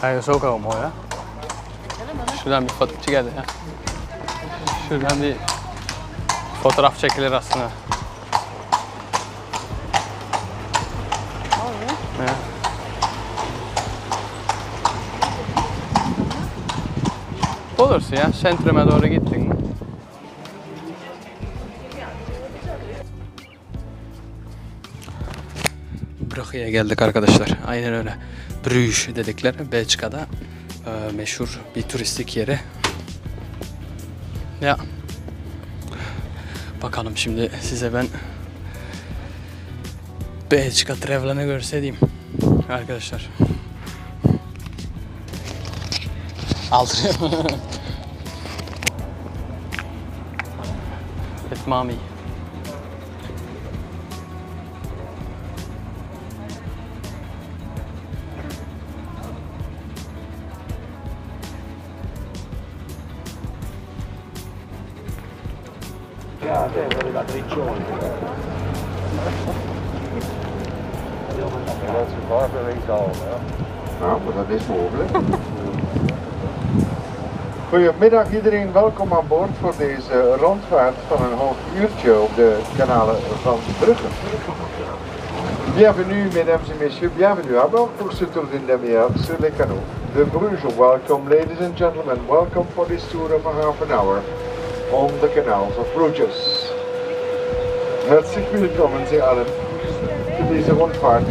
Hij is ook al mooi, hè? Şuradan bir fotoğraf geldi ya. Şuradan bir fotoğraf çekilir aslında. Ja. Olursa ya, sentruma doğru gittin mi? Brugge'ye geldik arkadaşlar. Aynen öyle. Brugge dedikleri Belçika'da meşhur bir turistik yeri. Ya. Bakalım şimdi size ben Belçika travel'ını göstereyim arkadaşlar. Aldırıyor. With mommy. Ja, dat is la triccione. Dat is een al, ja. Nou, maar dat is mogelijk. Goedemiddag iedereen, welkom aan boord voor deze rondvaart van een half uurtje op de kanalen van Brugge. Bienvenue mesdames et messieurs, bienvenue à bord pour ce tour d'une demi-heure sur les canaux de Brugge. Welcome ladies and gentlemen, welcome for this tour of a half an hour on the canals of Brugge. Herzlich willkommen Sie allen für diese Rundfahrt.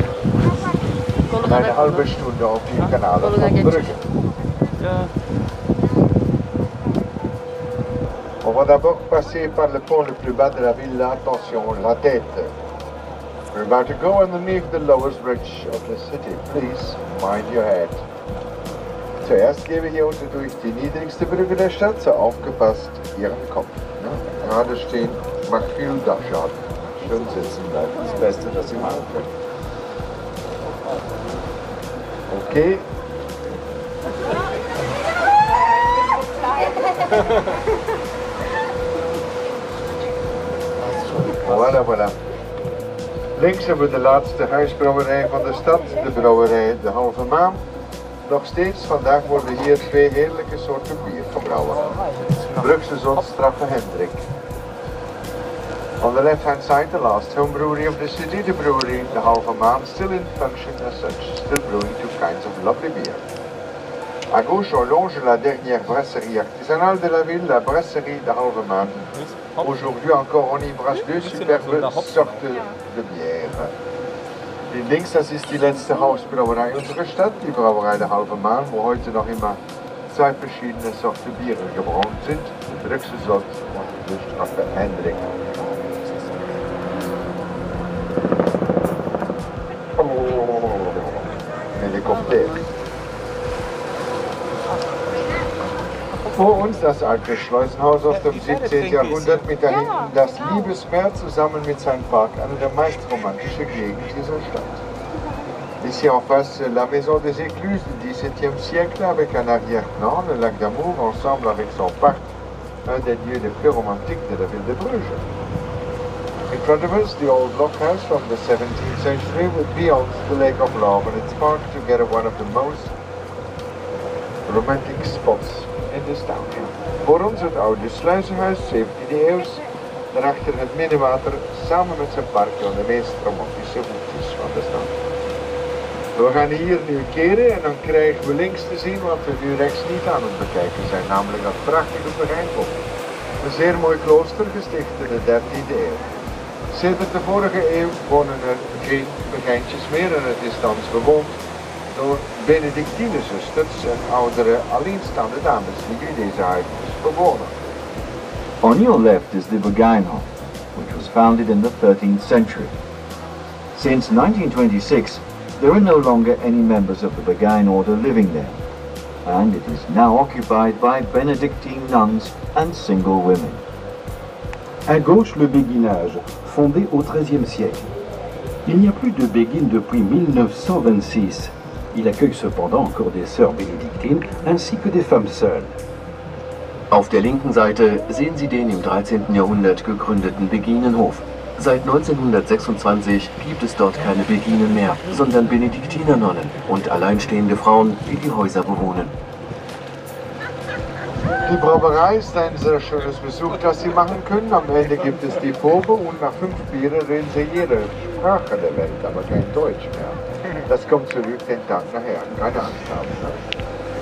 Eine halbe Stunde auf die Kanäle von Brugge. On va d'abord passer par le pont le plus bas de la ville, attention, la tête. We're about to go underneath the lowest bridge of the city. Please mind your head. Zuerst gehen wir hier unten durch die niedrigste Brücke der Stadt, so aufgepasst, Ihren Kopf. Ja, gerade stehen macht viel Dachschaden. Schön sitzen bleiben, das Beste, was Sie machen können. Okay. Voilà, voilà. Links hebben we de laatste huisbrouwerij van de stad, de brouwerij De Halve Maan. Nog steeds, vandaag worden hier twee heerlijke soorten bier gebrouwen. Brugse Zot, Straffe Hendrik. On the left hand side, the last home brewery of the city, the brewery The Halve Maan, still in function as such, still brewing two kinds of lovely beer. À gauche, on longe la dernière brasserie artisanale de la ville, la brasserie De Halve Maan. Aujourd'hui encore, on y brasse deux superbe sorten de bière. Die links, das ist die letzte Hausbrauerei unserer Stadt, die Brauerei De Halve Maan, wo heute noch immer zwei verschiedene Sorten Biere gebraut sind. De Brugse Zot und de Straffe Hendrik. Helikopter. Vor uns das alte Schleusenhaus aus dem 17. Jahrhundert, mit dahinten das Liebesmeer zusammen mit seinem Park, eine der meist romantischen Gegenden dieser Stadt. Ici en face, la maison des écluses du XVIIe siècle avec un arrière-plan, le lac d'Amour, ensemble avec son parc, un des lieux les plus romantiques de la ville de Brugge. In front of us, the old blockhouse from the 17th century with beyond the Lake of Love and its park together one of the most romantic spots in this town. Voor ons het oude sluizenhuis, 17e eeuws, daarachter het middenwater, samen met zijn park, een de meest romantische hoekjes van de stad. We gaan hier nu keren en dan krijgen we links te zien wat we nu rechts niet aan het bekijken zijn, namelijk dat prachtige Begijnhof. Een zeer mooi klooster, gesticht in de 13e eeuw. Sinds de vorige eeuw wonen er geen Begijntjes meer en het is thans bewoond door Benedictinenzusters en oudere alleenstaande dames die nu deze huisjes bewonen. On your left is the Begijnhof, which was founded in the 13th century. Since 1926, there are no longer any members of the Begijn order living there, and it is now occupied by Benedictine nuns and single women. À gauche, le béguinage, fondé au XIIIe siècle. Il n'y a plus de béguines depuis 1926. Il accueille cependant encore des sœurs bénédictines ainsi que des femmes seules. Auf der linken Seite sehen Sie den im 13. Jahrhundert gegründeten Beginenhof. Seit 1926 gibt es dort keine Beginen mehr, sondern Benediktinernonnen und alleinstehende Frauen, die die Häuser bewohnen. Die Brauerei ist ein sehr schönes Besuch, das Sie machen können. Am Ende gibt es die Probe und nach 5 Bieren reden Sie jede Sprache der Welt, aber kein Deutsch mehr. Das kommt zurück den Tag nachher, keine Angst haben. Ne?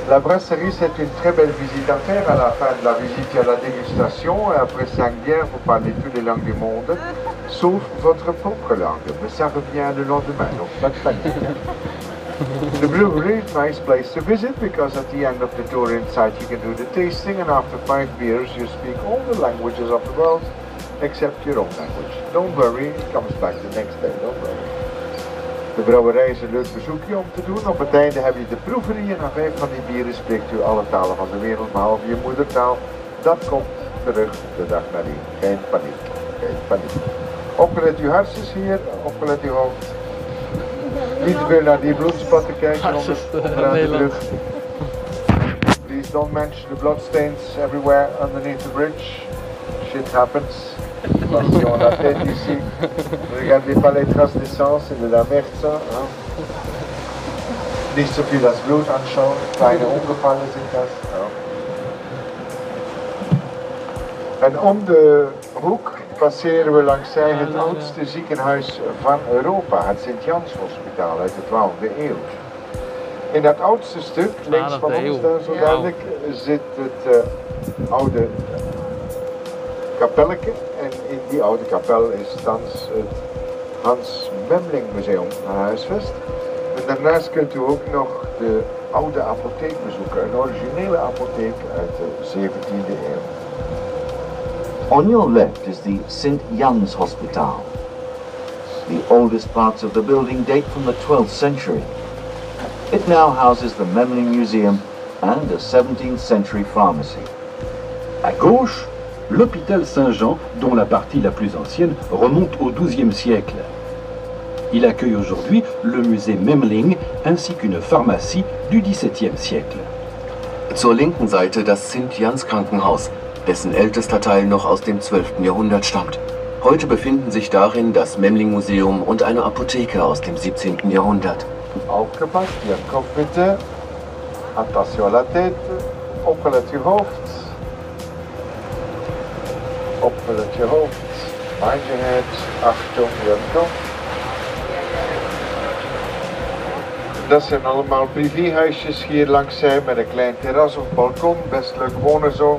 La brasserie, c'est une très belle visite à faire. À la fin de la visite, il y a la dégustation. Et après 5 bières, vous parlez toutes les langues du monde, sauf votre propre langue. Mais ça revient le lendemain, donc pas de panique. The brewery is a nice place to visit because at the end of the tour inside you can do the tasting, and after 5 beers you speak all the languages of the world except your own language. Don't worry, it comes back the next day, don't worry. De brouwerij is een leuk bezoekje om te doen. Op het einde heb je de proeverij en na 5 van die bieren spreekt u alle talen van de wereld, behalve je moedertaal. Dat komt terug de dag nadien. Geen paniek, geen paniek. Opgelet uw hartjes hier, opgelet uw hoofd. Niet te veel naar die bloedspatten kijken onderaan de brug. Please don't mention the bloodstains everywhere underneath the bridge. Shit happens. Attention à la tête ici. Ne regardez pas les traces d'essence, c'est de la merde ça. Hein? Nicht so viel das Blut anschauen, kleine Ungefalle sind das. Ja. En om de hoek passeren we langs het oudste ziekenhuis van Europa, het Sint-Jans Hospitaal uit de 12e eeuw. In dat oudste stuk, links van ons daar zo duidelijk, zit het oude kapelletje. En in die oude kapel is thans het Hans Memling Museum gehuisvest. En daarnaast kunt u ook nog de oude apotheek bezoeken, een originele apotheek uit de 17e eeuw. On your left is the St. Jan's Hospital. The oldest parts of the building date from the 12th century. It now houses the Memling Museum and a 17th century pharmacy. À gauche, l'hôpital Saint-Jean, dont la partie la plus ancienne remonte au XIIe siècle. Il accueille aujourd'hui le musée Memling ainsi qu'une pharmacie du XVIIe siècle. Zur linken Seite das St. Krankenhaus, dessen ältester Teil noch aus dem 12. Jahrhundert stammt. Heute befinden sich darin das Memling-Museum und eine Apotheke aus dem 17. Jahrhundert. Aufgepasst, Ihren Kopf bitte. Attention à la tête. Opgelet uw hoofd. Opgelet je hoofd. Mind your head. Achtung, Ihren Kopf. Dat zijn allemaal privéhuisjes hier langszij met een klein terras of balkon. Best leuk wonen zo.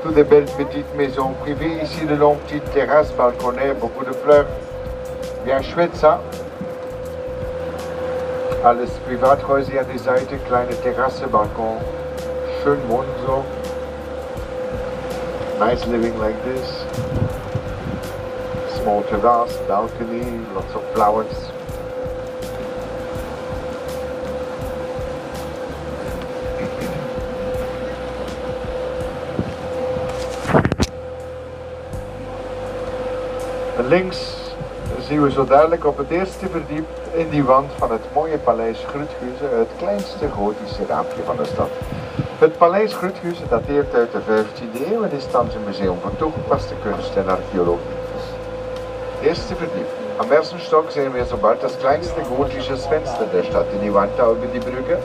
Toutes des belles petites maisons privées, ici de longues petites terrasses, balconnets, beaucoup de fleurs. Bien chouette ça. Alles Privathäuser an die Seite, kleine Terrasse, Balkon. Schön wohnen so. Nice living like this. Small terrace, balcony, lots of flowers. Links zien we zo duidelijk op het eerste verdiep in die wand van het mooie paleis Gruthuizen het kleinste gotische raampje van de stad. Het paleis Gruthuizen dateert uit de 15e eeuw en is thans een museum voor toegepaste kunst en archeologie. Eerste verdiep. Am ersten Stock sehen wir sobald das kleinste gotische Fenster der Stadt in die Wand über die Brugge.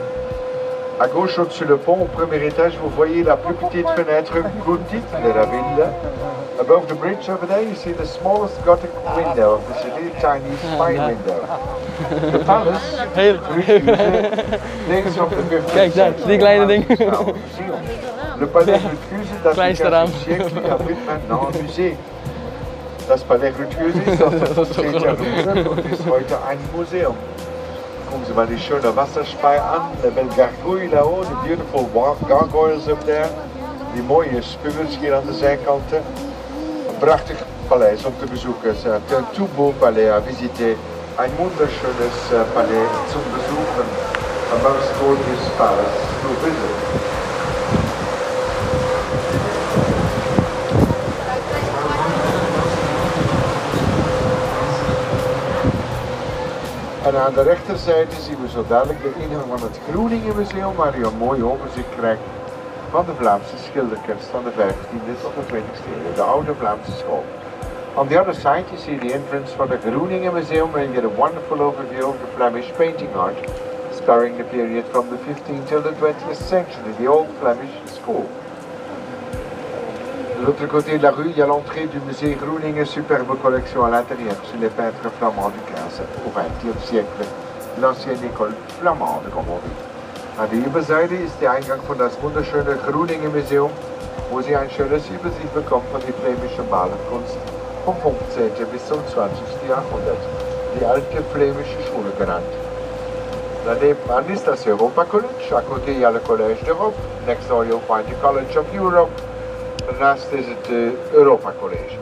À gauche au-dessus le pont, au premier étage, vous voyez la plus petite fenêtre gothique de la ville. Above the bridge over there, you see the smallest Gothic window of the city, tiny spy window. The palace, links op de 15e. Kijk daar, die kleine ding. Le palais Gruthuizen, dat is een siècle abrite maintenant un musée. Das Palais Gruthuizen ist aus dem 15. Jahrhundert und ist heute ein Museum. Gucken Sie mal die schöne Wasserspei an, the belle gargouille là-haut, the beautiful gargoyles up there. Die mooie spuwers hier aan de zijkanten. Een prachtig paleis om te bezoeken. C'est un tout beau palais à visiter. Ein wunderschönes Palais zum Besuchen. A most gorgeous palace to visit. En aan de rechterzijde zien we zo dadelijk de ingang van het Groningen Museum, waar u een mooi overzicht krijgt van de Vlaamse schilderkunst van de 15e tot de 20e eeuw, de oude Vlaamse school. On the other side you see the entrance for the Groningen Museum, where you get a wonderful overview of the Flemish painting art, spanning the period from the 15th till the 20th century, the old Flemish school. De l'autre côté de la rue, il y a l'entrée du musée Groningen, superbe collection à l'intérieur sur les peintres flamands du 15 au 20e siècle, l'ancienne école flamande, comme on dit. An der Überseite ist der Eingang von das wunderschöne Groningen Museum, wo Sie ein schönes Übersicht bekommen von der flämischen Malerkunst vom 15. bis zum 20. Jahrhundert, die alte flämische Schule genannt. Nebenan is dat Europa College, à côté il y a le Collège d'Europe, next door you'll find the College of Europe, daarnaast is het Europa College.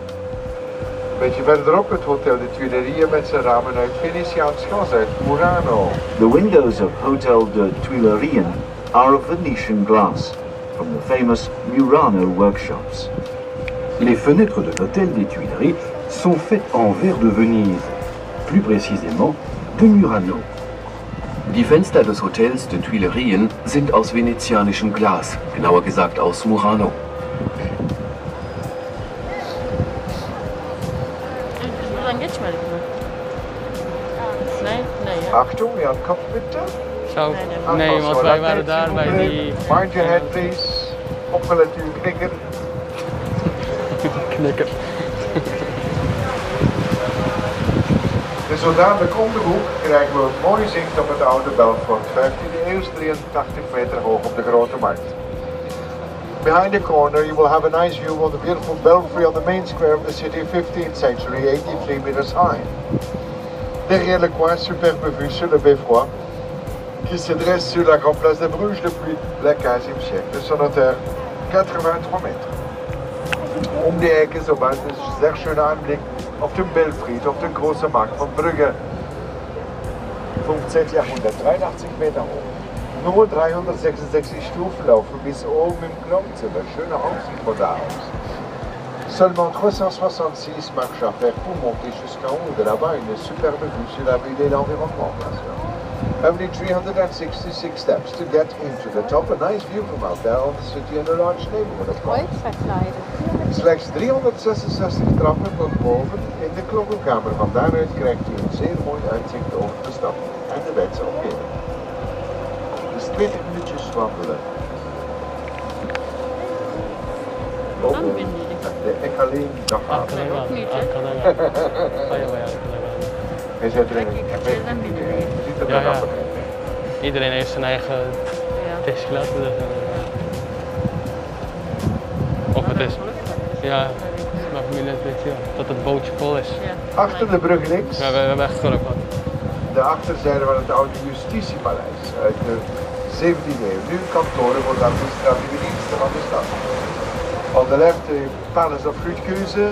Een beetje verderop het Hotel de Tuileries met zijn ramen uit Venetiaans glas uit Murano. The windows of Hotel de Tuileries are of Venetian glass, from the famous Murano workshops. Les fenêtres de l'hôtel des Tuileries sont faites en verre de Venise, plus précisément de Murano. Die Fenster des Hotels de Tuilerien sind aus venezianischem Glas, genauer gesagt aus Murano. Buradan geçmedik mi? Ne? Achtung, Jan Kopf bitte. Zo. Nee, want wij waren daar bij die... Mind your head please. Opgelet uw knikker. Knikker. Dus zo dadelijk om de hoek krijgen we een mooi zicht op het oude Belfort, 15e eeuw, 83 meter hoog op de Grote Markt. Behind the corner you will have a nice view of the beautiful belfry on the main square of the city, 15th century, 83 meters high. Derrière le coin, superbe vue sur le beffroi, qui se dresse sur la grande place de Brugge depuis le 15e siècle, son hauteur 83 meter. Um die Ecke so bald ist ein sehr schöner Anblick auf den Belfried, auf den großen Markt von Brugge. 15. Jahrhundert, 83 Meter hoch. Nur 366 Stufen laufen bis oben im Klauzimmer. Schöne Aussicht von da aus. Seulement 366 marches à faire pour monter jusqu'en haut de là-bas, une superbe vue sur la ville et l'environnement, bien sûr. Only 366 steps to get into the top. A nice view from out there on the city and a large neighborhood, of course. Slechts 366 trappen tot boven in de klokkenkamer. Van daaruit krijgt u een zeer mooi uitzicht over de stad en de Wetse omgeving. Dus 20 minuutjes wandelen. De Ekaleen dag aan. Hij zit erin. Ja. Iedereen heeft zijn eigen teschlat. Of het is. Ja, maar familie dat het bootje vol is. Achter de brug links. Ja, we hebben echt geluk gehad. De achterzijde van het oude justitiepaleis uit de 17e eeuw. Nu kantoren voor de administratieve diensten van de stad. On the left, the Palace of Brugge,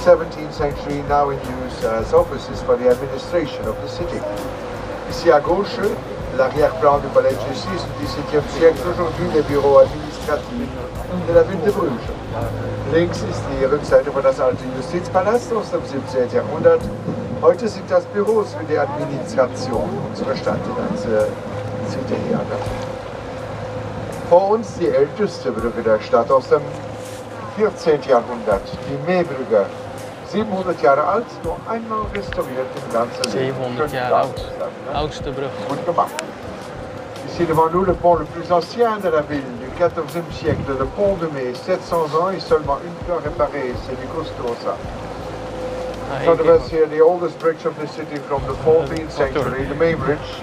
17th century, now in use as offices for the administration of the city. Ici à gauche, l'arrière-plan du palais de justice du XVIIe siècle, aujourd'hui les bureaux administratifs de la ville de Brugge. Links ist die Rückseite von das alte Justizpalast aus dem 17. Jahrhundert. Heute sind das Büros für die Administration unserer Stadt, die ganze City hier. Vor uns die älteste Brücke der Stadt aus dem 14. Jahrhundert, die Meerbrugge. 700 Jahre alt, nur einmal restauriert im ganzen Leben. 700 jaar oud. Oudste brug. Goed gemaakt. Ici devant nous le pont le plus ancien de la ville, du 14e siècle, le pont de Mai, 700 ans et seulement une fois réparé, c'est du costaud ça. So there was here the oldest bridge of the city from the 14th century, the May Bridge.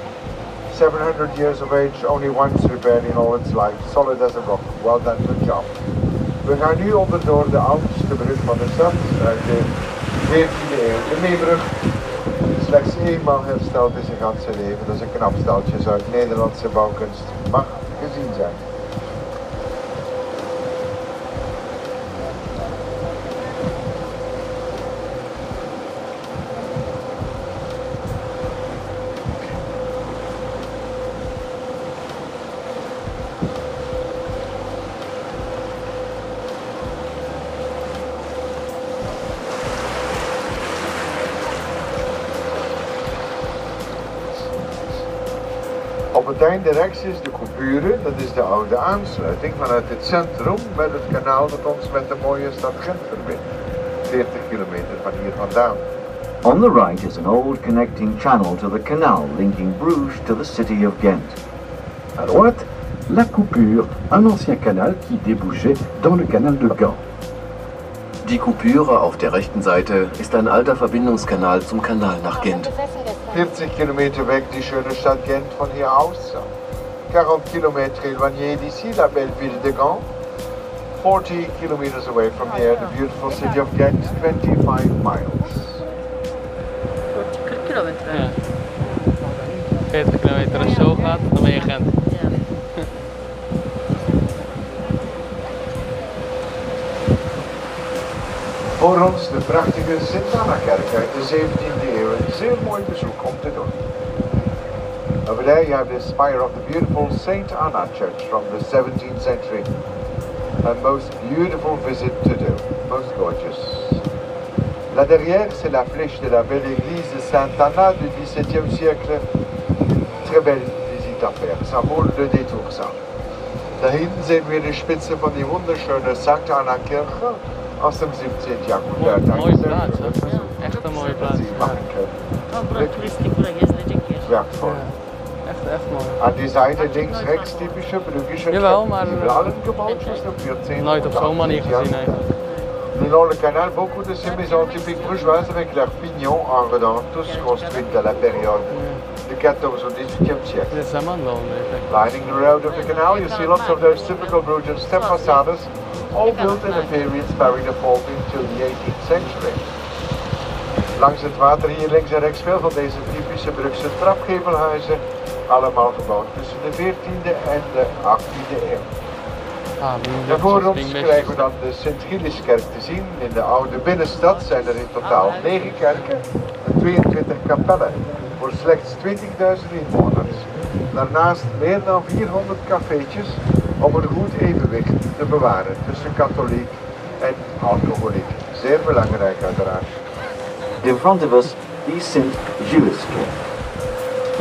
700 years of age, only once repaired in all its life, solid as a rock. Well done, good job. We gaan nu onderdoor de oudste brug van de stad, uit de 14e eeuw. De Meebrug, slechts eenmaal hersteld in zijn ganse leven. Dat is een knap steltje uit Nederlandse bouwkunst. Mag gezien zijn. Op het einde rechts is de coupure, dat is de oude aansluiting vanuit het centrum met het kanaal dat ons met de mooie stad Gent verbindt. 40 kilometer. hier vandaan. On the right is an old connecting channel to the canal linking Bruges to the city of Ghent. À droite, la coupure, un ancien canal qui débouchait dans le canal de Gand. Die Coupure auf der rechten Seite ist ein alter Verbindungskanal zum Kanal nach Gent. 40 kilometer weg die schöne Stadt Gent von hier aus. 40 kilometer éloigné d'ici, la belle ville de Gand. 40 kilometers away from here, the beautiful city of Ghent, 25 miles. 40 kilometer. Ja. 40 kilometer als je zo gaat, dan ben je Gent. Ja. Voor ons de prachtige Sint-Anna-kerk uit de 17e eeuw. Een zeer mooi bezoek om te doen. Over there you have the spire of the beautiful Saint Anna Church from the 17th century. A most beautiful visit to do, most gorgeous. Là derrière, c'est la flèche de la belle église de Saint-Anna du XVIIe siècle. Très belle visite à faire, ça vaut le détour ça. Da hinten sehen wir die Spitze von die wunderschöne St. Anna-Kirche aus dem 17. Jahrhundert. Mooie plaats, hè? Ja, echt een mooie plaats. Oh, burası turistik, buraya gezilecek yer. Wertvoll. Echt mooi. An die Seite links rechts typische Bruggische Jawel, maar gebouwtjes op 14. nooit op zo'n manier gezien eigenlijk. Dans le canal, beaucoup de ces maisons typiques brugeoises avec leurs pignons en redans, tous construites à la période du 14 au 18e siècle. Dit is zamanlar eigenlijk. Lining the road of the canal, you see lots of those typical Bruges step facades, all built in a period spanning the 14th to the 18th century. Langs het water hier links en rechts veel van deze typische Brugse trapgevelhuizen, allemaal gebouwd tussen de 14e en de 18e eeuw. En voor ons krijgen we dan de Sint-Gilliskerk te zien. In de oude binnenstad zijn er in totaal 9 kerken en 22 kapellen voor slechts 20.000 inwoners. Daarnaast meer dan 400 cafeetjes om een goed evenwicht te bewaren tussen katholiek en alcoholiek. Zeer belangrijk uiteraard. In front of us is St. Gilles.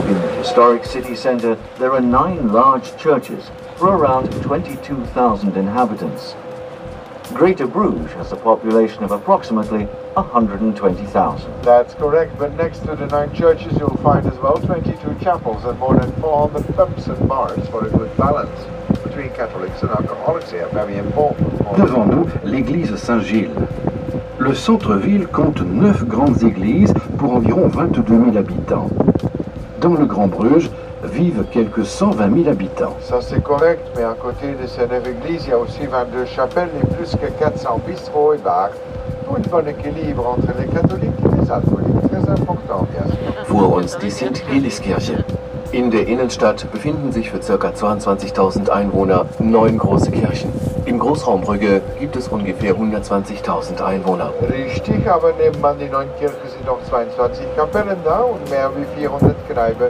In the historic city centre, there are 9 large churches for around 22,000 inhabitants. Greater Bruges has a population of approximately 120,000. That's correct, but next to the 9 churches you'll find as well 22 chapels and more than 400 pubs and bars for a good balance between Catholics and alcoholics here, very important. Devant nous, l'église Saint-Gilles. Le centre-ville compte 9 grandes églises pour environ 22 000 habitants. Dans le Grand Bruges vivent quelques 120 000 habitants. Ça c'est correct, mais à côté de ces 9 églises, il y a aussi 22 chapelles et plus que 400 bistrots et bars pour une bonne équilibre entre les catholiques et les alcooliques. Très important, bien sûr. Vor uns die Sint-Gillis-Kirche. In der Innenstadt befinden sich für ca. 22.000 Einwohner 9 große Kirchen. Im Großraum Brugge gibt es ungefähr 120.000 Einwohner. Richtig, aber nebenan die 9 Kirchen sind noch 22 Kapellen da und mehr wie 400 Kneipen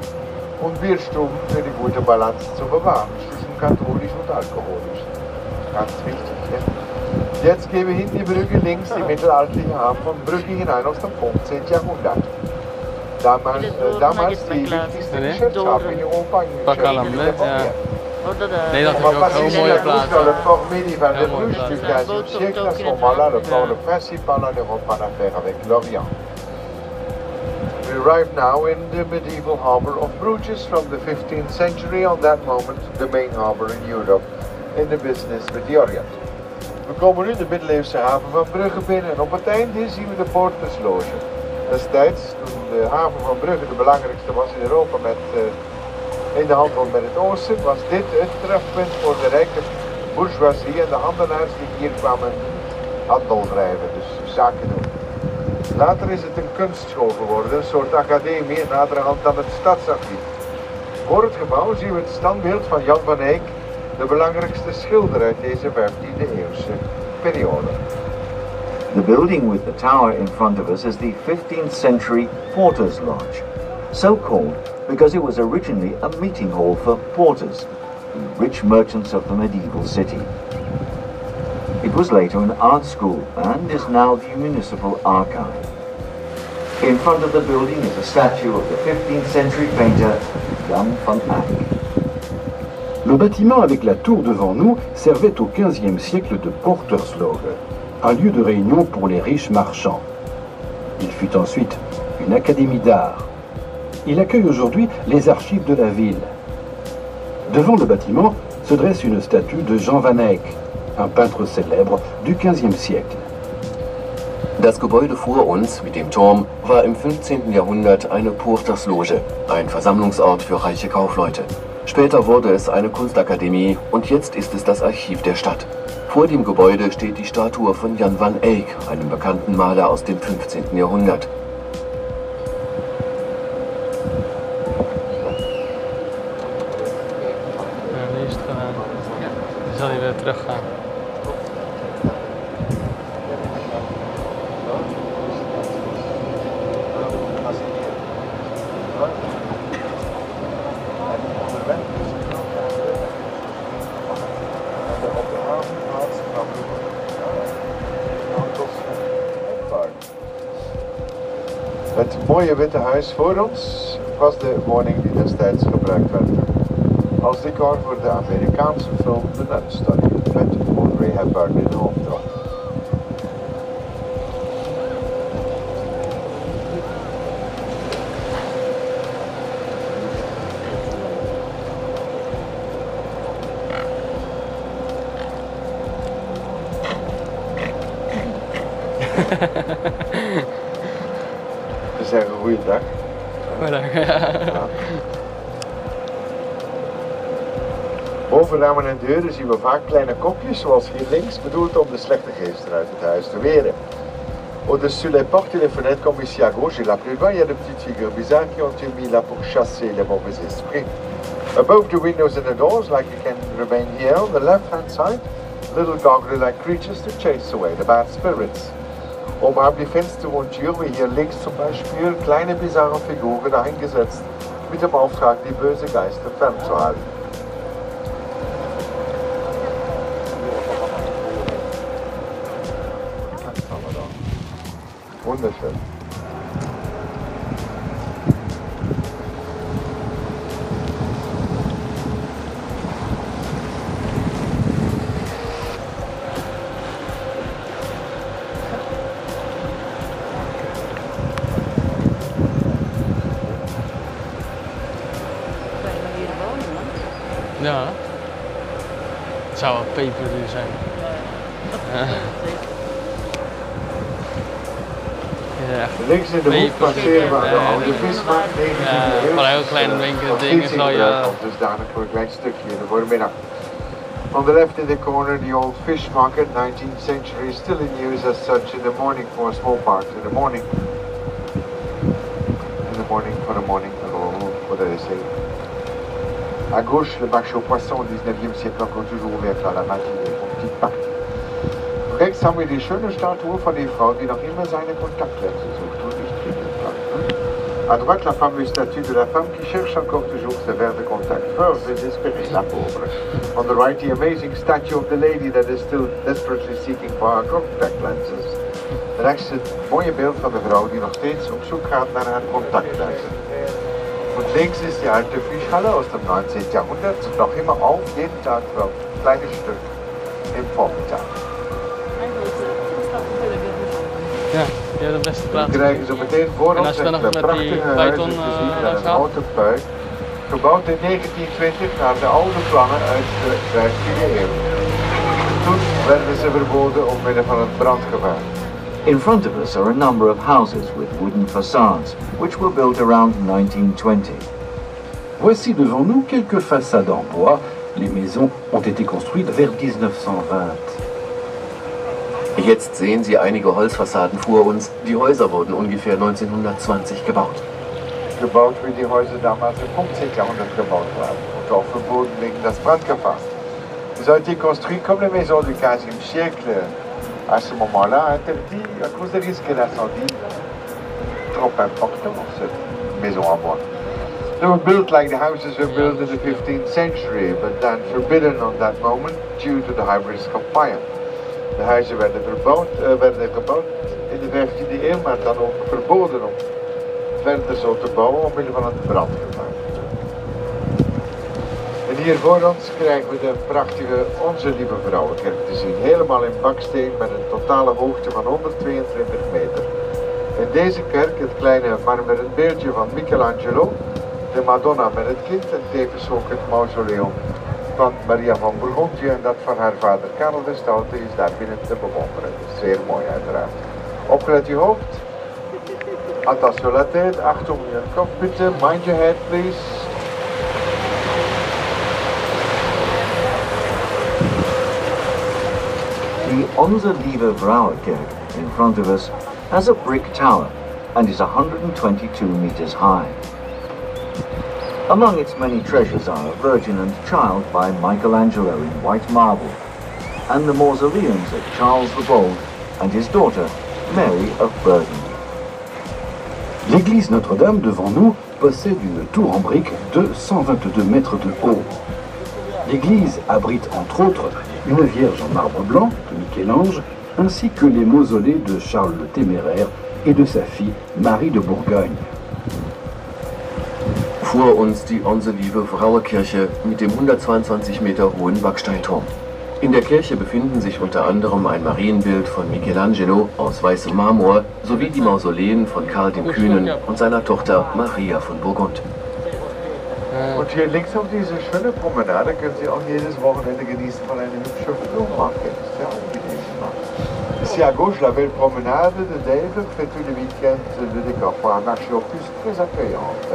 und Bierstuben für die gute Balance zu bewahren zwischen katholisch und alkoholisch. Ganz wichtig, ne? Jetzt gehen wir hinten die Brücke links, die mittelalterliche Hafen von Brugge hinein aus dem 15. Jahrhundert. Damals die wichtigste Geschäftshafen in Europa Bakalım ne? Ja. Orada da Nee, dat is ook wel een mooie plaats. Dans le port médiéval de Heel mooie Bruges du plaats. 15e siècle, à ce moment-là, le port le principal en Europe en affaire avec l'Orient. We arrive now in the medieval harbour of Bruges from the 15th century, on that moment the main harbour in Europe in the business with the Orient. We komen nu de middeleeuwse haven van Brugge binnen en op het einde zien we de poortersloge. Destijds, toen de haven van Brugge de belangrijkste was in Europa in de handel met het oosten, was dit het trefpunt voor de rijke bourgeoisie en de handelaars die hier kwamen handel drijven, dus zaken doen. Later is het een kunstschool geworden, een soort academie en naderhand dan het stadsarchief. Voor het gebouw zien we het standbeeld van Jan van Eyck, de belangrijkste schilder uit deze 15e eeuwse periode. The building with the tower in front of us is the 15th century Porter's Lodge, so called because it was originally a meeting hall for porters, the rich merchants of the medieval city. It was later an art school and is now the municipal archive. In front of the building is a statue of the 15th century painter Jan van Eyck. Le bâtiment avec la tour devant nous servait au XVe siècle de Portersloge, un lieu de réunion pour les riches marchands. Il fut ensuite une académie d'art. Il accueille aujourd'hui les archives de la ville. Devant le bâtiment se dresse une statue de Jean van Eyck, un peintre célèbre du XVe siècle. Das Gebäude vor uns, mit dem Turm, war im 15. Jahrhundert eine Purtersloge, ein Versammlungsort für reiche Kaufleute. Später wurde es eine Kunstakademie und jetzt ist es das Archiv der Stadt. Vor dem Gebäude steht die Statue von Jan van Eyck, einem bekannten Maler aus dem 15. Jahrhundert. Ja, nu is het gedaan. Dan zal hij weer teruggaan. Het mooie witte huis voor ons was de woning die destijds gebruikt werd als decor voor de Amerikaanse film The Nun Story met Audrey Hepburn in de hoofdrol. We zeggen goeiedag. Goeiedag. Ja. Boven ramen en deuren zien we vaak kleine kopjes, zoals hier links, bedoeld om de slechte geesten uit het huis te weren. Au-dessus les portes et les fenêtres, comme ici à gauche et là plus bas, il y a de petites figures bizarres qui ont été mises là pour chasser les mauvais esprits. Above the windows and the doors, like you can remain here on the left-hand side, little goggly-like creatures to chase away the bad spirits. Oberhalb die Fensterrundtür, wie hier links zum Beispiel, kleine bizarre Figuren eingesetzt, mit dem Auftrag, die böse Geister fernzuhalten. Wunderschön. Ja. Het zou wel peperduur zijn. Ja. Links in de hoek passeren we aan de oude vismarkt, 19e eeuw. Van heel kleine dingen zo, ja. Dus dadelijk voor een klein stukje in de voormiddag. On the left in the corner, the old fish market, 19th century, still in use as such in the morning for a small part. In the morning, for the morning, what did I say? À gauche, le marché aux poissons au 19e siècle encore toujours ouvert à la matinée, au petit parc. Rechts haben wir die schöne Statue von der Frau, die noch immer seine Kontaktlinse sucht und nicht finden kann. À droite, la fameuse statue de la femme qui cherche encore toujours ses verres de contact. Fort désespérée, la pauvre. On the right, the amazing statue of the lady that is still desperately seeking for her contact lenses. Rechts het mooie beeld van de vrouw die nog steeds op zoek gaat naar haar contactlenzen. Und links ist die alte Fischhalle aus dem 19. Jahrhundert, noch immer auf, jeden Tag wel ein kleines Stück im Vormittag. Ja, die hebben de beste plaats. We krijgen zo meteen voor ons een prachtige huizen te zien met een houten puik, gebouwd in 1920 naar de oude plannen uit de 15e eeuw. Toen werden ze verboden omwille van het brandgevaar. In front of us are a number of houses with wooden facades, which were built around 1920. Voici devant nous quelques façades en bois. Les maisons ont été construites vers 1920. Jetzt sehen Sie einige Holzfassaden vor uns. Die Häuser wurden ungefähr 1920 gebaut. Gebaut wie die Häuser damals im 15. Jahrhundert gebaut waren und auch verboten wegen das Brandgefahr. Ils ont été construits comme les maisons du 15e siècle. À ce moment-là, interdit à cause des risques d'incendie trop importants pour cette maison à bois. They were built like the houses were built in the 15th century, but then forbidden on that moment due to the high risk of fire. De huizen werden gebouwd in de 15e eeuw, maar dan ook verboden om verder zo te bouwen omwille van het brandgevaar. En hier voor ons krijgen we de prachtige Onze Lieve Vrouwenkerk te zien. Helemaal in baksteen met een totale hoogte van 122 meter. In deze kerk het kleine marmeren beeldje van Michelangelo, de Madonna met het kind en tevens ook het mausoleum van Maria van Bourgondië en dat van haar vader Karel de Stoute is daar binnen te bewonderen. Zeer mooi uiteraard. Opgelet je hoofd. Attention la tête, Achtung je kop bitte, mind your head please. The Onze Lieve Vrouwenkerk in front of us has a brick tower and is 122 meters high. Among its many treasures are a Virgin and Child by Michelangelo in white marble, and the mausoleums of Charles the Bold and his daughter, Mary of Burgundy. L'église Notre-Dame devant nous possède une tour en briques de 122 mètres de haut. L'église abrite entre autres une Vierge en marbre blanc de Michel-Ange, ainsi que les mausolées de Charles le Téméraire et de sa fille Marie de Bourgogne. Vor uns die Onze Lieve Vrouwenkirche mit dem 122 Meter hohen Backsteinturm. In der Kirche befinden sich unter anderem ein Marienbild von Michelangelo aus weißem Marmor sowie die Mausoleen von Karl dem Kühnen und seiner Tochter Maria von Burgund. Und hier links auf diese schöne Promenade können Sie auch jedes Wochenende genießen von einer hübschen Blumenmarkt. Ici à gauche, la belle promenade de Dave fait tout le week-end le décor pour un marché aux puces très accueillante.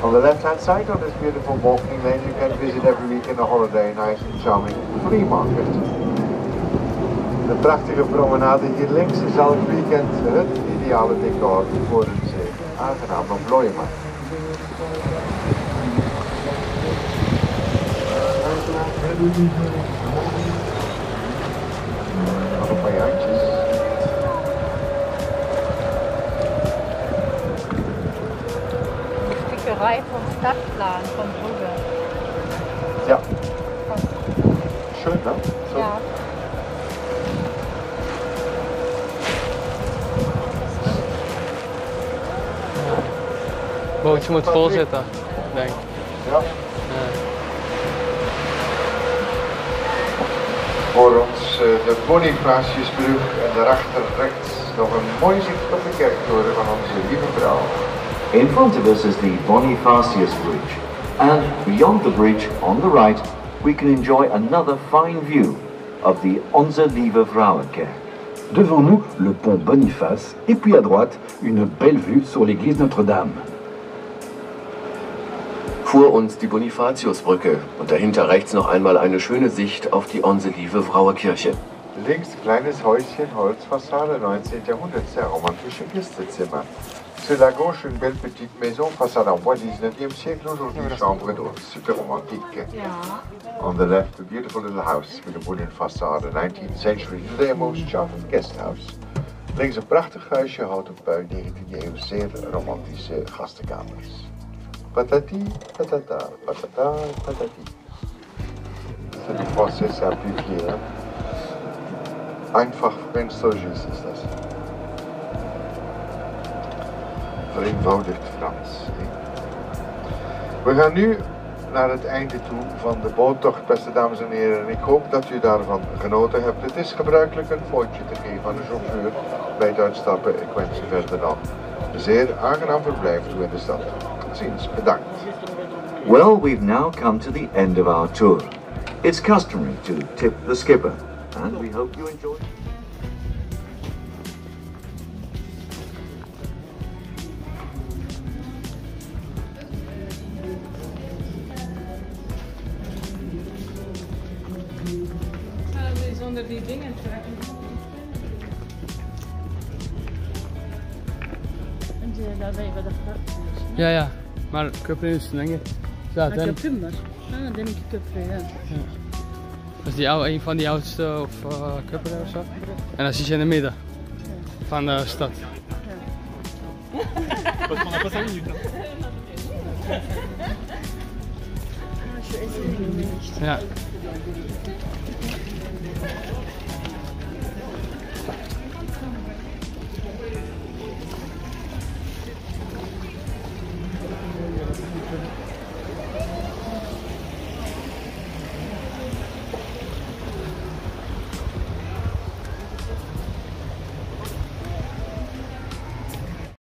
On the left-hand side on this beautiful walking lane, you can visit every weekend a holiday nice and charming flea market. De prachtige promenade hier links is elk weekend het ideale decor voor een zeer aangename vlooienmarkt. Nog een paar jaartjes. Stickerei vom Stadtplan von Brugge. Ja. Schön, ne? So. Ja. Bootje moet vol zitten, denk ik. Ja. Voor ons de Bonifatiusbrug en daarachter rechts nog een mooi zicht op de kerktoren van onze lieve vrouw. In front of us is the Bonifacius Bridge, and beyond the bridge, on the right, we can enjoy another fine view of the Onze Lieve Vrouwenkerk. Devant nous, le pont Boniface, et puis à droite, une belle vue sur l'église Notre-Dame. Vor uns die Bonifatiusbrücke und dahinter rechts noch einmal eine schöne Sicht auf die Onze Lieve Vrouwenkirche. Links kleines Häuschen, Holzfassade, 19. Jahrhundert, sehr romantische Gästezimmer. Sur la gauche, une belle petite maison, façade en bois 19e siècle, aujourd'hui chambre d'hôte, super romantique. On the left, a beautiful little house with a wooden facade, 19th century, today a most charming guest house. Links een prachtig huisje, houten puin, 19e eeuw, zeer romantische gastenkamers. Patati, patata, patata, patati. C'est du français simplifié, hein? Einfach Französisch ist das. Vereenvoudigd Frans. We gaan nu naar het einde toe van de boottocht, beste dames en heren. En ik hoop dat u daarvan genoten hebt. Het is gebruikelijk een fooitje te geven aan de chauffeur bij het uitstappen. Ik wens u verder dan een zeer aangenaam verblijf toe in de stad. Tot ziens, bedankt. Well, we've now come to the end of our tour. It's customary to tip the skipper, and we hope you enjoy. Zonder die dingen trekken. En daar ben je bij de gracht. Ja, ja. Maar köprünün üstünden git. Zaten. Köprü var. Ha, deminki köprü ya. Dat is die oude, een van die oudste of köprü'den of zo. En dan zit je in het midden van de stad. Ja.